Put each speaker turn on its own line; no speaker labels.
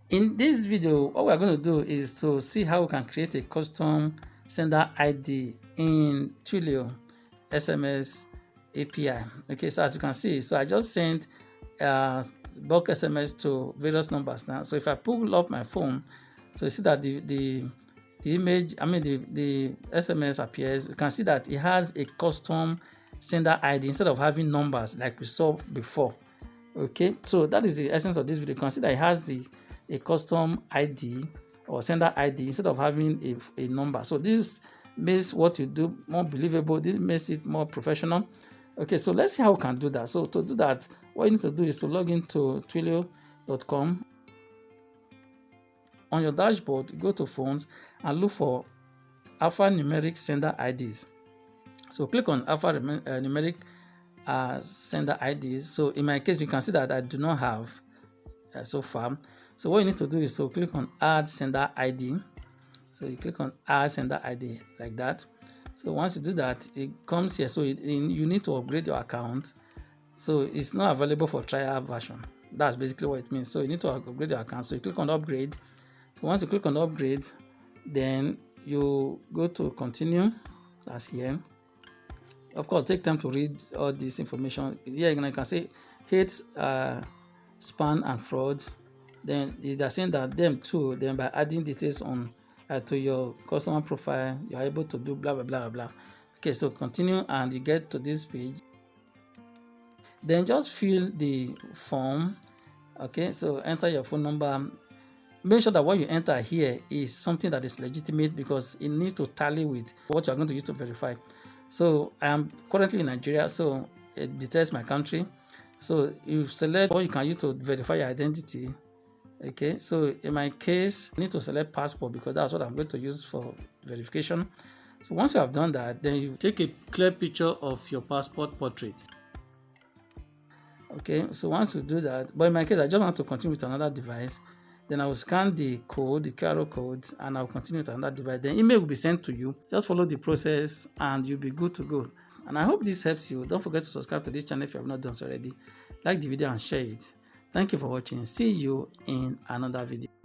In this video, what we're going to do is to see how we can create a custom sender ID in Twilio SMS API. Okay, so as you can see, so I just sent bulk SMS to various numbers now. So if I pull up my phone, so you see that the image, the SMS appears. You can see that it has a custom sender ID instead of having numbers like we saw before. Okay, so that is the essence of this video. You can see that it has a custom ID or sender ID instead of having a number. So this makes what you do more believable. This makes it more professional. Okay, so let's see how we can do that. So to do that, what you need to do is to log into twilio.com. On your dashboard, go to phones and look for alphanumeric sender IDs. So click on alphanumeric sender IDs. So in my case, you can see that I do not have so far. So what you need to do is to click on add sender ID. So you click on add sender ID like that. So once you do that, it comes here. So you need to upgrade your account. So it's not available for trial version. That's basically what it means. So you need to upgrade your account. So you click on upgrade. So once you click on upgrade, then you go to continue. That's here. Of course, take time to read all this information. Here you can say hate, spam and fraud. Then they're saying that them too, then by adding details on to your customer profile, you're able to do blah blah blah blah. Okay, so continue and you get to this page. Then just fill the form. Okay, so enter your phone number. Make sure that what you enter here is something that is legitimate because it needs to tally with what you're going to use to verify. So I am currently in Nigeria, so it detects my country. So you select what you can use to verify your identity. Okay, so in my case, I need to select passport because that's what I'm going to use for verification. So once you have done that, then you take a clear picture of your passport portrait. Okay, so once you do that, but in my case, I just want to continue with another device. Then I will scan the code, the QR code, and I'll continue with another device. Then email will be sent to you. Just follow the process and you'll be good to go. And I hope this helps you. Don't forget to subscribe to this channel if you have not done so already. Like the video and share it. Thank you for watching. See you in another video.